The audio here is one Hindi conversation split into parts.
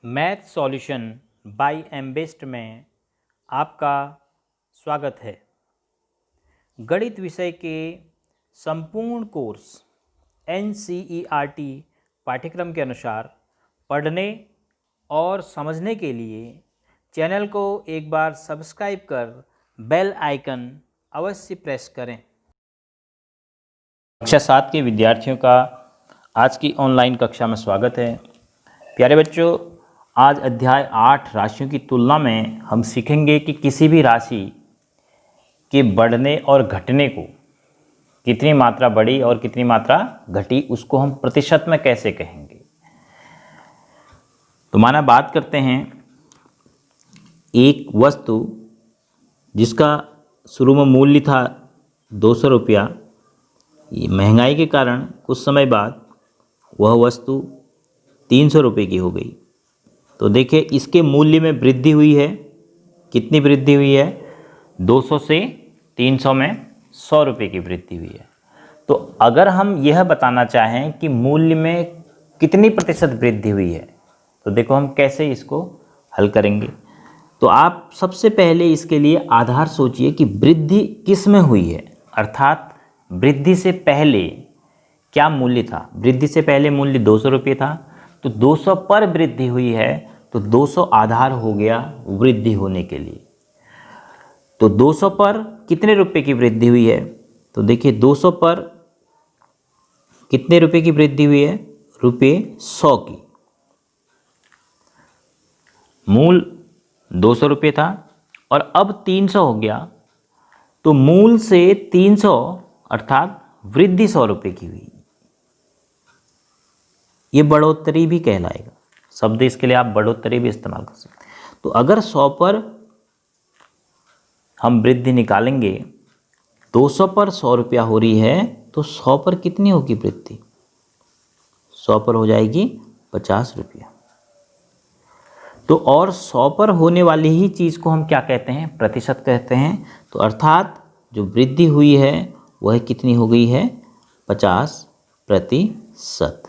मैथ सॉल्यूशन बाय एमबेस्ट में आपका स्वागत है। गणित विषय के संपूर्ण कोर्स NCERT पाठ्यक्रम के अनुसार पढ़ने और समझने के लिए चैनल को एक बार सब्सक्राइब कर बेल आइकन अवश्य प्रेस करें। कक्षा 7 के विद्यार्थियों का आज की ऑनलाइन कक्षा में स्वागत है। प्यारे बच्चों, आज अध्याय 8 राशियों की तुलना में हम सीखेंगे कि किसी भी राशि के बढ़ने और घटने को कितनी मात्रा बढ़ी और कितनी मात्रा घटी उसको हम प्रतिशत में कैसे कहेंगे। तो माना बात करते हैं एक वस्तु जिसका शुरू में मूल्य था 200 रुपया, महंगाई के कारण कुछ समय बाद वह वस्तु 300 रुपये की हो गई। तो देखिए इसके मूल्य में वृद्धि हुई है। कितनी वृद्धि हुई है? 200 से 300 में 100 रुपये की वृद्धि हुई है। तो अगर हम यह बताना चाहें कि मूल्य में कितनी प्रतिशत वृद्धि हुई है, तो देखो हम कैसे इसको हल करेंगे। तो आप सबसे पहले इसके लिए आधार सोचिए कि वृद्धि किस में हुई है, अर्थात वृद्धि से पहले क्या मूल्य था। वृद्धि से पहले मूल्य 200 रुपये था, तो 200 पर वृद्धि हुई है, तो 200 आधार हो गया वृद्धि होने के लिए। तो 200 पर कितने रुपए की वृद्धि हुई है? तो देखिए 200 पर कितने रुपए की वृद्धि हुई है? रुपये 100 की। मूल 200 रुपये था और अब 300 हो गया, तो मूल से 300 अर्थात वृद्धि 100 रुपये की हुई। ये बढ़ोतरी भी कहलाएगा। शब्द इसके लिए आप बढ़ोतरी भी इस्तेमाल कर सकते हैं। तो अगर 100 पर हम वृद्धि निकालेंगे, 200 पर 100 रुपया हो रही है, तो 100 पर कितनी होगी वृद्धि? 100 पर हो जाएगी 50 रुपया। तो और 100 पर होने वाली ही चीज़ को हम क्या कहते हैं? प्रतिशत कहते हैं। तो अर्थात जो वृद्धि हुई है वह कितनी हो गई है? 50%।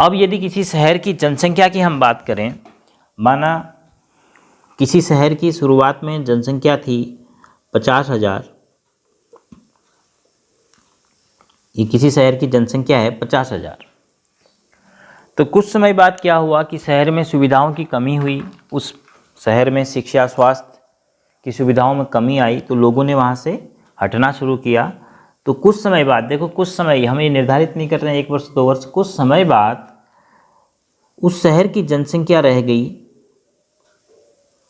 अब यदि किसी शहर की जनसंख्या की हम बात करें, माना किसी शहर की शुरुआत में जनसंख्या थी 50,000। ये किसी शहर की जनसंख्या है 50,000। तो कुछ समय बाद क्या हुआ कि शहर में सुविधाओं की कमी हुई। उस शहर में शिक्षा स्वास्थ्य की सुविधाओं में कमी आई, तो लोगों ने वहाँ से हटना शुरू किया। तो कुछ समय बाद, देखो कुछ समय, हम ये निर्धारित नहीं कर रहे हैं 1 वर्ष 2 वर्ष, कुछ समय बाद उस शहर की जनसंख्या रह गई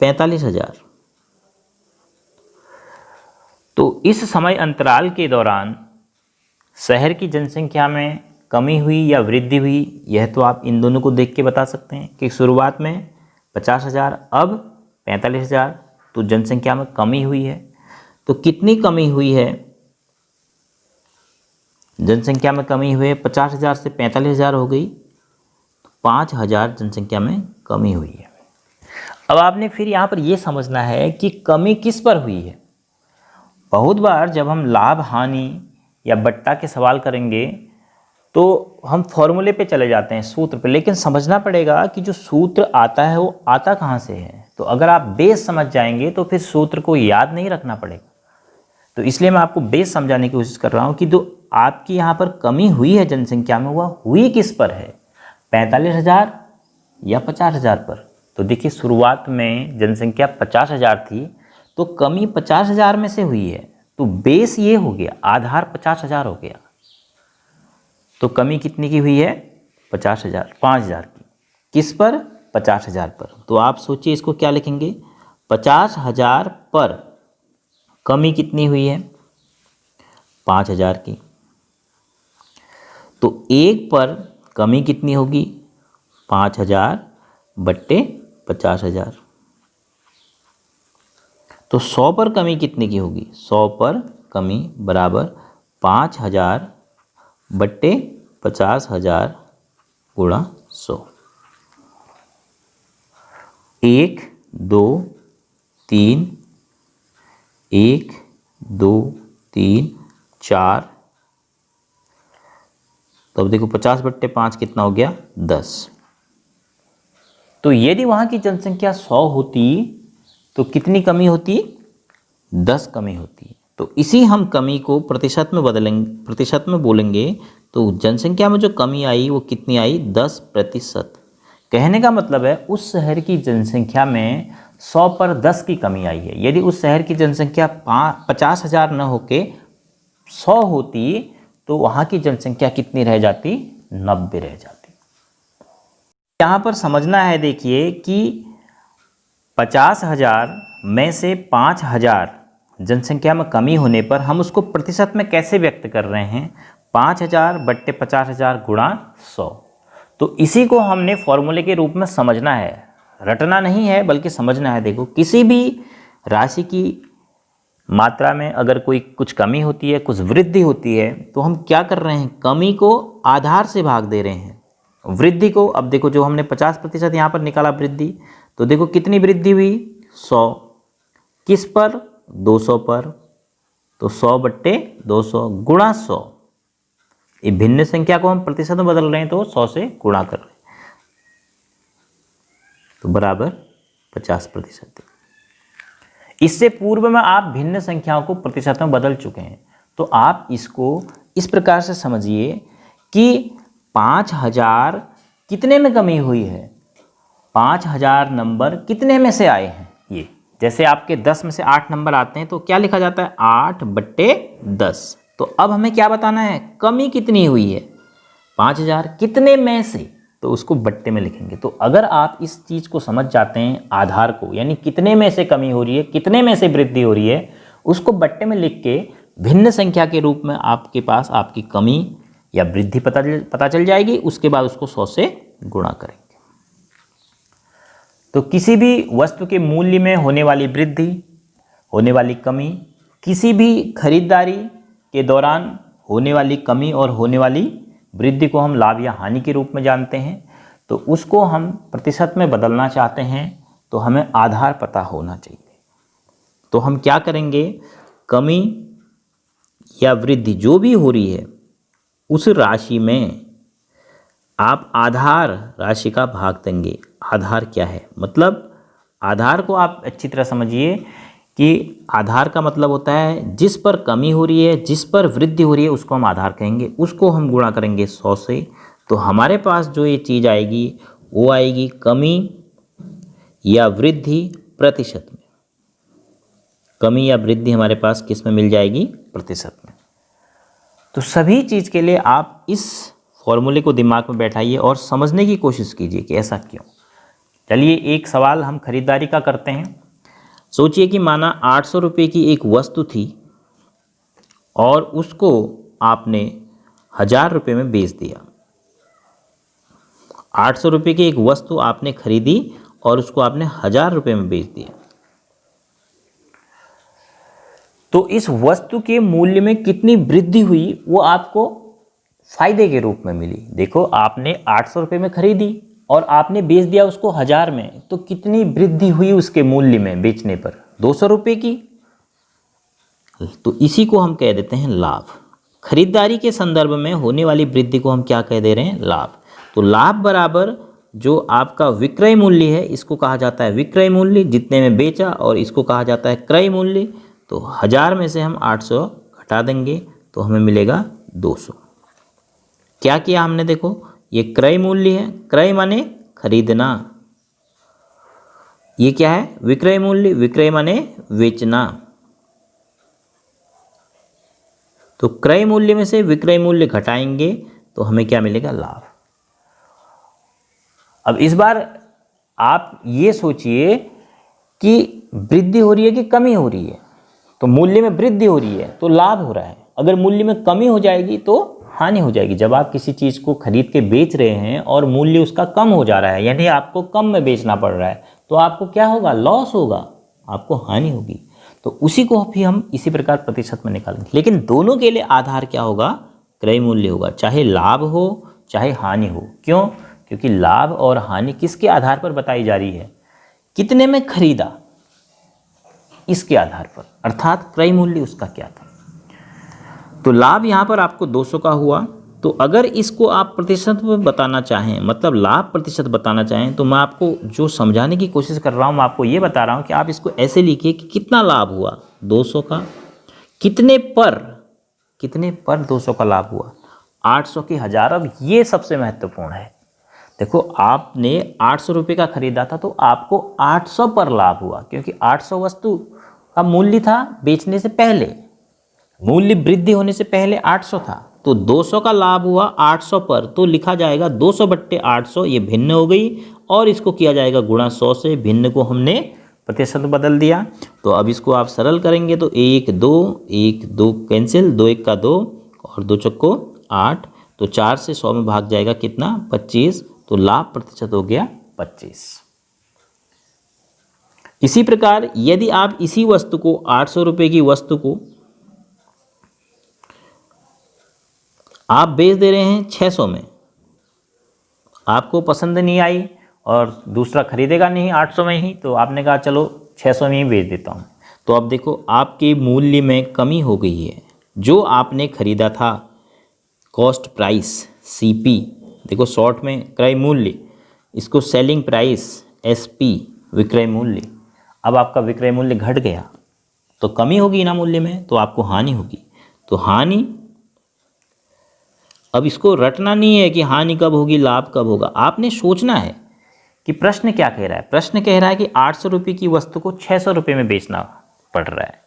45,000। तो इस समय अंतराल के दौरान शहर की जनसंख्या में कमी हुई या वृद्धि हुई, यह तो आप इन दोनों को देख के बता सकते हैं कि शुरुआत में 50,000, अब 45,000, तो जनसंख्या में कमी हुई है। तो कितनी कमी हुई है? जनसंख्या में कमी हुई है 50,000 से 45,000 हो गई, 5,000 जनसंख्या में कमी हुई है। अब आपने फिर यहाँ पर यह समझना है कि कमी किस पर हुई है। बहुत बार जब हम लाभ हानि या बट्टा के सवाल करेंगे तो हम फॉर्मूले पे चले जाते हैं, सूत्र पे, लेकिन समझना पड़ेगा कि जो सूत्र आता है वो आता कहाँ से है। तो अगर आप बेस समझ जाएंगे तो फिर सूत्र को याद नहीं रखना पड़ेगा। तो इसलिए मैं आपको बेस समझाने की कोशिश कर रहा हूँ कि जो आपकी यहाँ पर कमी हुई है जनसंख्या में, वह हुई किस पर है? 45,000 या 50,000 पर। तो देखिए शुरुआत में जनसंख्या 50,000 थी, तो कमी 50,000 में से हुई है, तो बेस ये हो गया, आधार 50,000 हो गया। तो कमी कितनी की हुई है? 50,000, 5,000 की। किस पर? 50,000 पर। तो आप सोचिए इसको क्या लिखेंगे? 50,000 पर कमी कितनी हुई है? 5,000 की। तो 1 पर कमी कितनी होगी? 5,000 बट्टे 50,000। तो 100 पर कमी कितने की होगी? 100 पर कमी बराबर 5,000 बट्टे 50,000 गुणा 100। 1 2 3, 1 2 3 4, तो अब देखो 50/5 कितना हो गया, 10। तो यदि वहाँ की जनसंख्या 100 होती तो कितनी कमी होती, 10 कमी होती। तो इसी हम कमी को प्रतिशत में बदलेंगे, प्रतिशत में बोलेंगे तो जनसंख्या में जो कमी आई वो कितनी आई, 10%। कहने का मतलब है उस शहर की जनसंख्या में 100 पर 10 की कमी आई है। यदि उस शहर की जनसंख्या 50,000 न होके 100 होती तो वहाँ की जनसंख्या कितनी रह जाती, 90 रह जाती। यहाँ पर समझना है देखिए कि 50,000 में से 5,000 जनसंख्या में कमी होने पर हम उसको प्रतिशत में कैसे व्यक्त कर रहे हैं, 5,000/50,000 गुणा 100। तो इसी को हमने फॉर्मूले के रूप में समझना है, रटना नहीं है बल्कि समझना है। देखो किसी भी राशि की मात्रा में अगर कोई कुछ कमी होती है, कुछ वृद्धि होती है, तो हम क्या कर रहे हैं, कमी को आधार से भाग दे रहे हैं, वृद्धि को। अब देखो जो हमने 50% यहाँ पर निकाला वृद्धि, तो देखो कितनी वृद्धि हुई, 100। किस पर, 200 पर। तो 100/200 गुणा 100। ये भिन्न संख्या को हम प्रतिशत में बदल रहे हैं तो 100 से गुणा कर रहे हैं, तो बराबर 50%। इससे पूर्व में आप भिन्न संख्याओं को प्रतिशत में बदल चुके हैं, तो आप इसको इस प्रकार से समझिए कि 5,000 कितने में कमी हुई है, 5,000 नंबर कितने में से आए हैं। ये जैसे आपके 10 में से 8 नंबर आते हैं तो क्या लिखा जाता है, 8/10। तो अब हमें क्या बताना है, कमी कितनी हुई है, 5,000 कितने में से, तो उसको बट्टे में लिखेंगे। तो अगर आप इस चीज़ को समझ जाते हैं, आधार को, यानी कितने में से कमी हो रही है, कितने में से वृद्धि हो रही है, उसको बट्टे में लिख के भिन्न संख्या के रूप में आपके पास आपकी कमी या वृद्धि पता चल जाएगी। उसके बाद उसको 100 से गुणा करेंगे। तो किसी भी वस्तु के मूल्य में होने वाली वृद्धि, होने वाली कमी, किसी भी खरीदारी के दौरान होने वाली कमी और होने वाली वृद्धि को हम लाभ या हानि के रूप में जानते हैं। तो उसको हम प्रतिशत में बदलना चाहते हैं तो हमें आधार पता होना चाहिए। तो हम क्या करेंगे, कमी या वृद्धि जो भी हो रही है उस राशि में आप आधार राशि का भाग देंगे। आधार क्या है, मतलब आधार को आप अच्छी तरह समझिए कि आधार का मतलब होता है जिस पर कमी हो रही है, जिस पर वृद्धि हो रही है, उसको हम आधार कहेंगे। उसको हम गुणा करेंगे 100 से, तो हमारे पास जो ये चीज़ आएगी वो आएगी कमी या वृद्धि प्रतिशत में। कमी या वृद्धि हमारे पास किस में मिल जाएगी, प्रतिशत में। तो सभी चीज़ के लिए आप इस फॉर्मूले को दिमाग में बैठाइए और समझने की कोशिश कीजिए कि ऐसा क्यों। चलिए एक सवाल हम खरीदारी का करते हैं। सोचिए कि माना 800 रुपये की एक वस्तु थी और उसको आपने 1,000 रुपये में बेच दिया। 800 रुपये की एक वस्तु आपने खरीदी और उसको आपने 1,000 रुपये में बेच दिया। तो इस वस्तु के मूल्य में कितनी वृद्धि हुई वो आपको फायदे के रूप में मिली। देखो आपने 800 रुपये में खरीदी और आपने बेच दिया उसको 1,000 में, तो कितनी वृद्धि हुई उसके मूल्य में बेचने पर, 200 रुपये की। तो इसी को हम कह देते हैं लाभ। खरीदारी के संदर्भ में होने वाली वृद्धि को हम क्या कह दे रहे हैं, लाभ। तो लाभ बराबर जो आपका विक्रय मूल्य है, इसको कहा जाता है विक्रय मूल्य, जितने में बेचा, और इसको कहा जाता है क्रय मूल्य। तो 1,000 में से हम 800 घटा देंगे तो हमें मिलेगा 200। क्या किया हमने, देखो ये क्रय मूल्य है, क्रय माने खरीदना। ये क्या है, विक्रय मूल्य, विक्रय माने बेचना। तो क्रय मूल्य में से विक्रय मूल्य घटाएंगे तो हमें क्या मिलेगा, लाभ। अब इस बार आप ये सोचिए कि वृद्धि हो रही है कि कमी हो रही है। तो मूल्य में वृद्धि हो रही है तो लाभ हो रहा है, अगर मूल्य में कमी हो जाएगी तो हानि हो जाएगी। जब आप किसी चीज़ को खरीद के बेच रहे हैं और मूल्य उसका कम हो जा रहा है, यानी आपको कम में बेचना पड़ रहा है, तो आपको क्या होगा, लॉस होगा, आपको हानि होगी। तो उसी को भी हम इसी प्रकार प्रतिशत में निकालेंगे। लेकिन दोनों के लिए आधार क्या होगा, क्रय मूल्य होगा, चाहे लाभ हो चाहे हानि हो। क्यों, क्योंकि लाभ और हानि किसके आधार पर बताई जा रही है, कितने में खरीदा इसके आधार पर, अर्थात क्रय मूल्य उसका क्या था। तो लाभ यहाँ पर आपको 200 का हुआ तो अगर इसको आप प्रतिशत में बताना चाहें, मतलब लाभ प्रतिशत बताना चाहें, तो मैं आपको जो समझाने की कोशिश कर रहा हूँ, मैं आपको ये बता रहा हूँ कि आप इसको ऐसे लिखिए कि कितना लाभ हुआ 200 का, कितने पर 200 का लाभ हुआ, 800 की 1000। अब ये सबसे महत्वपूर्ण है। देखो, आपने 800 रुपये का खरीदा था तो आपको 800 पर लाभ हुआ, क्योंकि 800 वस्तु का मूल्य था बेचने से पहले, मूल्य वृद्धि होने से पहले 800 था, तो 200 का लाभ हुआ 800 पर, तो लिखा जाएगा 200 बट्टे 800, ये भिन्न हो गई, और इसको किया जाएगा गुणा 100 से, भिन्न को हमने प्रतिशत बदल दिया। तो अब इसको आप सरल करेंगे तो 1 2 कैंसिल, 2 1 का 2 और 2 चौको 8, तो 4 से 100 में भाग जाएगा कितना, 25, तो लाभ प्रतिशत हो गया 25। इसी प्रकार यदि आप इसी वस्तु को 800 रुपये की वस्तु को आप बेच दे रहे हैं 600 में, आपको पसंद नहीं आई और दूसरा खरीदेगा नहीं 800 में ही, तो आपने कहा चलो 600 में ही बेच देता हूँ। तो अब देखो आपके मूल्य में कमी हो गई है। जो आपने खरीदा था कॉस्ट प्राइस सीपी, देखो शॉर्ट में क्रय मूल्य, इसको सेलिंग प्राइस एसपी विक्रय मूल्य, अब आपका विक्रय मूल्य घट गया तो कमी होगी ना मूल्य में, तो आपको हानि होगी। तो हानि, अब इसको रटना नहीं है कि हानि कब होगी लाभ कब होगा, आपने सोचना है कि प्रश्न क्या कह रहा है। प्रश्न कह रहा है कि 800 रुपये की वस्तु को 600 रुपये में बेचना पड़ रहा है,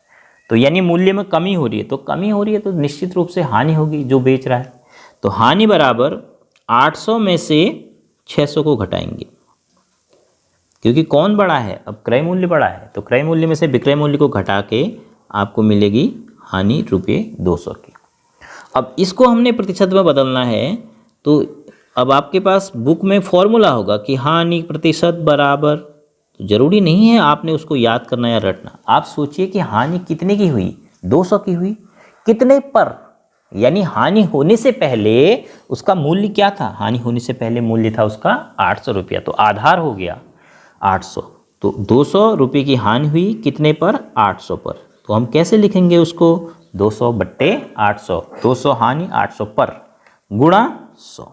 तो यानी मूल्य में कमी हो रही है, तो कमी हो रही है तो निश्चित रूप से हानि होगी जो बेच रहा है। तो हानि बराबर 800 में से 600 को घटाएंगे, क्योंकि कौन बड़ा है, अब क्रय मूल्य बड़ा है, तो क्रय मूल्य में से विक्रय मूल्य को घटा के आपको मिलेगी हानि रुपये 200 की। अब इसको हमने प्रतिशत में बदलना है, तो अब आपके पास बुक में फॉर्मूला होगा कि हानि प्रतिशत बराबर, तो जरूरी नहीं है आपने उसको याद करना या रटना। आप सोचिए कि हानि कितने की हुई, 200 की हुई, कितने पर, यानी हानि होने से पहले उसका मूल्य क्या था, हानि होने से पहले मूल्य था उसका 800 रुपया, तो आधार हो गया 800, तो 200 रुपये की हानि हुई कितने पर, 800 पर, तो हम कैसे लिखेंगे उसको, 200 बट्टे 800, 200 हानि 800 पर गुणा 100।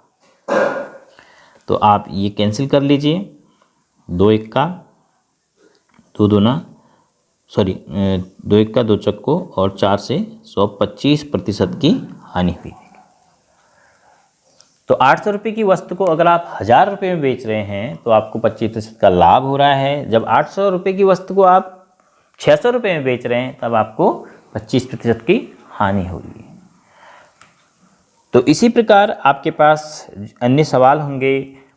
तो आप ये कैंसिल कर लीजिए, 2 1 का 2 दूना, सॉरी 2 1 का 2 चक्को और 4 से 100, 25% की हानि हुई। तो 800 रुपये की वस्तु को अगर आप 1000 रुपये में बेच रहे हैं तो आपको 25% का लाभ हो रहा है। जब 800 रुपये की वस्तु को आप 600 रुपये में बेच रहे हैं तब आपको 25% की हानि हो रही है। तो इसी प्रकार आपके पास अन्य सवाल होंगे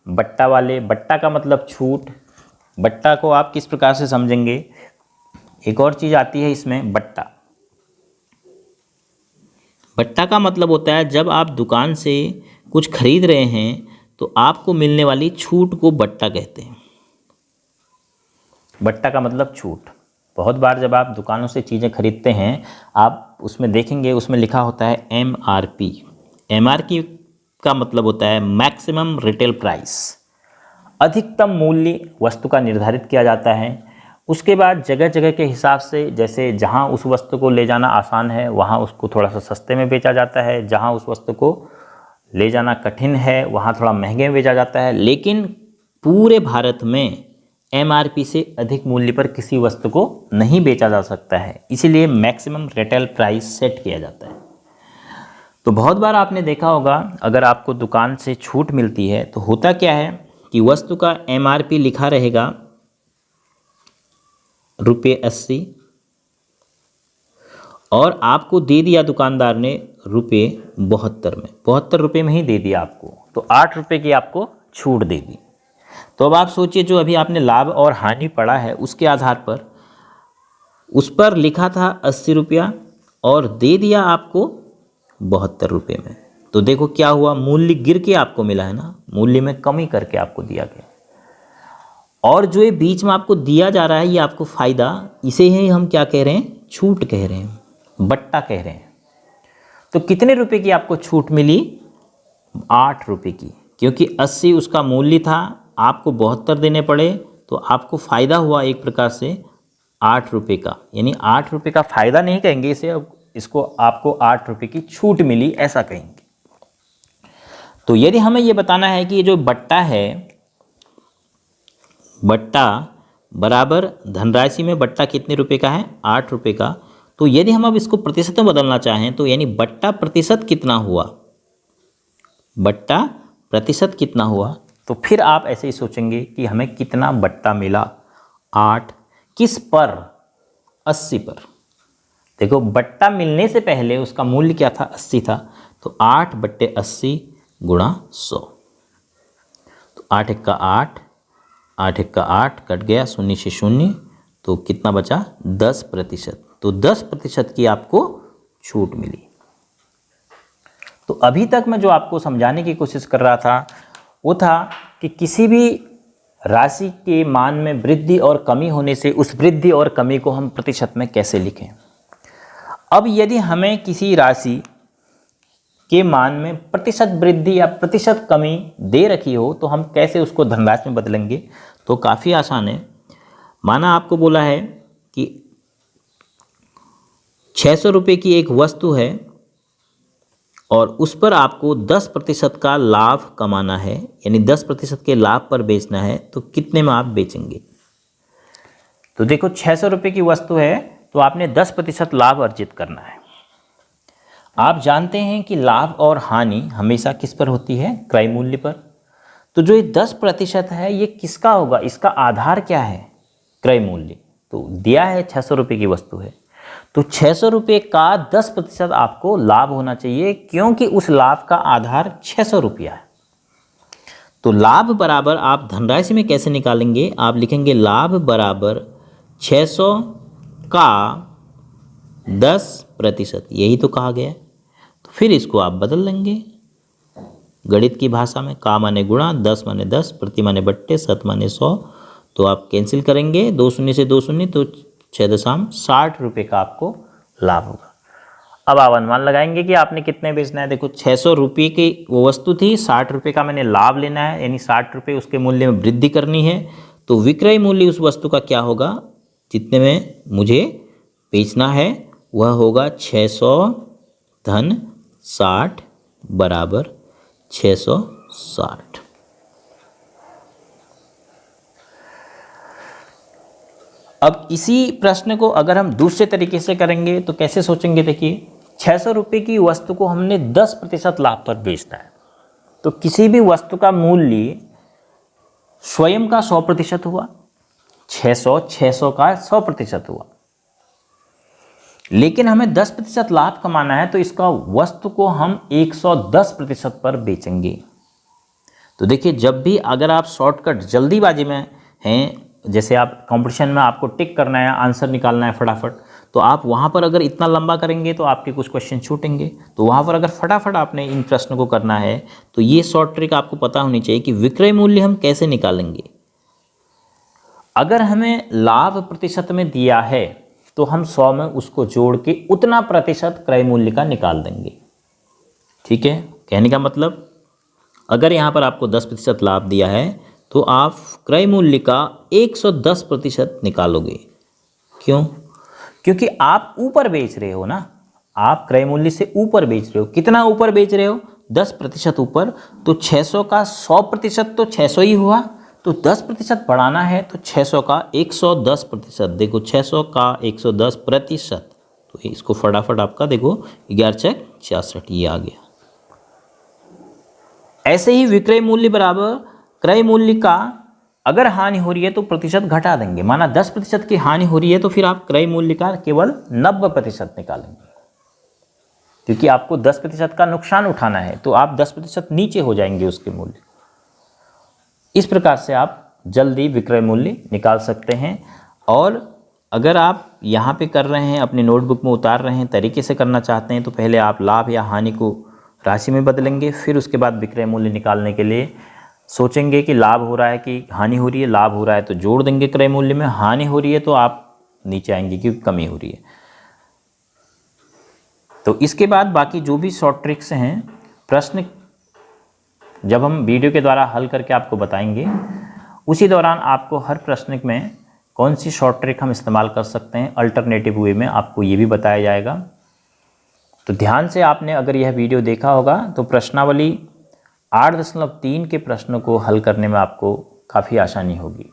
बट्टा वाले। बट्टा का मतलब छूट। बट्टा को आप किस प्रकार से समझेंगे, एक और चीज़ आती है इसमें, बट्टा। बट्टा का मतलब होता है जब आप दुकान से कुछ खरीद रहे हैं तो आपको मिलने वाली छूट को बट्टा कहते हैं। बट्टा का मतलब छूट। बहुत बार जब आप दुकानों से चीज़ें खरीदते हैं आप उसमें देखेंगे, उसमें लिखा होता है MRP। MRP का मतलब होता है मैक्सिमम रिटेल प्राइस। अधिकतम मूल्य वस्तु का निर्धारित किया जाता है। उसके बाद जगह जगह के हिसाब से, जैसे जहाँ उस वस्तु को ले जाना आसान है वहाँ उसको थोड़ा सा सस्ते में बेचा जाता है, जहाँ उस वस्तु को ले जाना कठिन है वहाँ थोड़ा महंगे में बेचा जाता है। लेकिन पूरे भारत में MRP से अधिक मूल्य पर किसी वस्तु को नहीं बेचा जा सकता है, इसीलिए मैक्सिमम रिटेल प्राइस सेट किया जाता है। तो बहुत बार आपने देखा होगा अगर आपको दुकान से छूट मिलती है तो होता क्या है कि वस्तु का MRP लिखा रहेगा ₹80 और आपको दे दिया दुकानदार ने ₹72 में, 72 रुपये में ही दे दिया आपको, तो 8 रुपये की आपको छूट दे दी। तो अब आप सोचिए जो अभी आपने लाभ और हानि पढ़ा है उसके आधार पर उस पर लिखा था 80 रुपया और दे दिया आपको 72 रुपये में, तो देखो क्या हुआ, मूल्य गिर के आपको मिला है ना, मूल्य में कमी करके आपको दिया गया। और जो ये बीच में आपको दिया जा रहा है ये आपको फ़ायदा, इसे ही हम क्या कह रहे हैं, छूट कह रहे हैं, बट्टा कह रहे हैं। तो कितने रुपए की आपको छूट मिली, 8 रुपये की, क्योंकि 80 उसका मूल्य था, आपको 72 देने पड़े, तो आपको फ़ायदा हुआ एक प्रकार से 8 रुपये का, यानी 8 रुपये का फ़ायदा नहीं कहेंगे इसे, अब इसको आपको 8 रुपये की छूट मिली ऐसा कहेंगे। तो यदि हमें ये बताना है कि ये जो बट्टा है, बट्टा बराबर धनराशि में बट्टा कितने रुपए का है, 8 रुपये का, तो यदि हम अब इसको प्रतिशत में बदलना चाहें तो यानी बट्टा प्रतिशत कितना हुआ, बट्टा प्रतिशत कितना हुआ, तो फिर आप ऐसे ही सोचेंगे कि हमें कितना बट्टा मिला, 8 किस पर, 80 पर। देखो बट्टा मिलने से पहले उसका मूल्य क्या था, 80 था, तो 8/80 गुणा 100, तो 8 एक्का 8, 8 एक्का 8 कट गया, 0 से 0, तो कितना बचा, 10%। तो 10% की आपको छूट मिली। तो अभी तक मैं जो आपको समझाने की कोशिश कर रहा था वो था कि किसी भी राशि के मान में वृद्धि और कमी होने से उस वृद्धि और कमी को हम प्रतिशत में कैसे लिखें। अब यदि हमें किसी राशि के मान में प्रतिशत वृद्धि या प्रतिशत कमी दे रखी हो तो हम कैसे उसको धनराशि में बदलेंगे, तो काफ़ी आसान है। माना आपको बोला है कि 600 रुपये की एक वस्तु है और उस पर आपको 10% का लाभ कमाना है, यानी 10% के लाभ पर बेचना है, तो कितने में आप बेचेंगे। तो देखो 600 रुपये की वस्तु है तो आपने 10% लाभ अर्जित करना है। आप जानते हैं कि लाभ और हानि हमेशा किस पर होती है, क्रय मूल्य पर। तो जो ये 10% है ये किसका होगा, इसका आधार क्या है, क्रय मूल्य। तो दिया है 600 रुपये की वस्तु है तो 600 रुपये का 10% आपको लाभ होना चाहिए, क्योंकि उस लाभ का आधार 600 रुपया है। तो लाभ बराबर आप धनराशि में कैसे निकालेंगे, आप लिखेंगे लाभ बराबर 600 का 10%, यही तो कहा गया है। तो फिर इसको आप बदल लेंगे गणित की भाषा में, का माने गुणा, 10 माने 10, प्रति माने बट्टे, शत माने 100, तो आप कैंसिल करेंगे 2 शून्य से 2 शून्य, तो 6.60 रुपये का आपको लाभ होगा। अब आप अनुमान लगाएंगे कि आपने कितने बेचना है। देखो 600 रुपये की वो वस्तु थी, 60 रुपये का मैंने लाभ लेना है, यानी 60 रुपये उसके मूल्य में वृद्धि करनी है। तो विक्रय मूल्य उस वस्तु का क्या होगा, जितने में मुझे बेचना है वह होगा 600 धन 60 बराबर 660। अब इसी प्रश्न को अगर हम दूसरे तरीके से करेंगे तो कैसे सोचेंगे। देखिए 600 रुपये की वस्तु को हमने 10% लाभ पर बेचना है, तो किसी भी वस्तु का मूल्य स्वयं का 100% हुआ, 600 का 100% हुआ, लेकिन हमें 10% लाभ कमाना है तो इसका वस्तु को हम 110% पर बेचेंगे। तो देखिए जब भी अगर आप शॉर्टकट जल्दीबाजी में हैं, जैसे आप कंपटीशन में आपको टिक करना है, आंसर निकालना है फटाफट, तो आप वहाँ पर अगर इतना लंबा करेंगे तो आपके कुछ क्वेश्चन छूटेंगे। तो वहाँ पर अगर फटाफट आपने इन प्रश्न को करना है तो ये शॉर्ट ट्रिक आपको पता होनी चाहिए कि विक्रय मूल्य हम कैसे निकालेंगे। अगर हमें लाभ प्रतिशत में दिया है तो हम 100 में उसको जोड़ के उतना प्रतिशत क्रय मूल्य का निकाल देंगे। ठीक है, कहने का मतलब अगर यहाँ पर आपको 10% लाभ दिया है तो आप क्रय मूल्य का 110% निकालोगे। क्यों? क्योंकि आप ऊपर बेच रहे हो ना, आप क्रय मूल्य से ऊपर बेच रहे हो। कितना ऊपर बेच रहे हो? 10% ऊपर। तो 600 का 100% तो 600 ही हुआ, तो 10% बढ़ाना है तो 600 का 110%। देखो 600 का 110%, तो इसको फटाफट आपका देखो 11 चेक 66 ये आ गया। ऐसे ही विक्रय मूल्य बराबर क्रय मूल्य का अगर हानि हो रही है तो प्रतिशत घटा देंगे। माना 10% की हानि हो रही है तो फिर आप क्रय मूल्य का केवल 90% निकालेंगे, क्योंकि आपको 10% का नुकसान उठाना है, तो आप 10% नीचे हो जाएंगे उसके मूल्य। इस प्रकार से आप जल्दी विक्रय मूल्य निकाल सकते हैं। और अगर आप यहाँ पे कर रहे हैं, अपनी नोटबुक में उतार रहे हैं, तरीके से करना चाहते हैं, तो पहले आप लाभ या हानि को राशि में बदलेंगे, फिर उसके बाद विक्रय मूल्य निकालने के लिए सोचेंगे कि लाभ हो रहा है कि हानि हो रही है। लाभ हो रहा है तो जोड़ देंगे क्रय मूल्य में, हानि हो रही है तो आप नीचे आएंगे क्योंकि कमी हो रही है। तो इसके बाद बाकी जो भी शॉर्ट ट्रिक्स हैं, प्रश्न जब हम वीडियो के द्वारा हल करके आपको बताएंगे, उसी दौरान आपको हर प्रश्न में कौन सी शॉर्ट ट्रिक हम इस्तेमाल कर सकते हैं अल्टरनेटिव वे में, आपको ये भी बताया जाएगा। तो ध्यान से आपने अगर यह वीडियो देखा होगा तो प्रश्नावली 8.3 के प्रश्नों को हल करने में आपको काफ़ी आसानी होगी।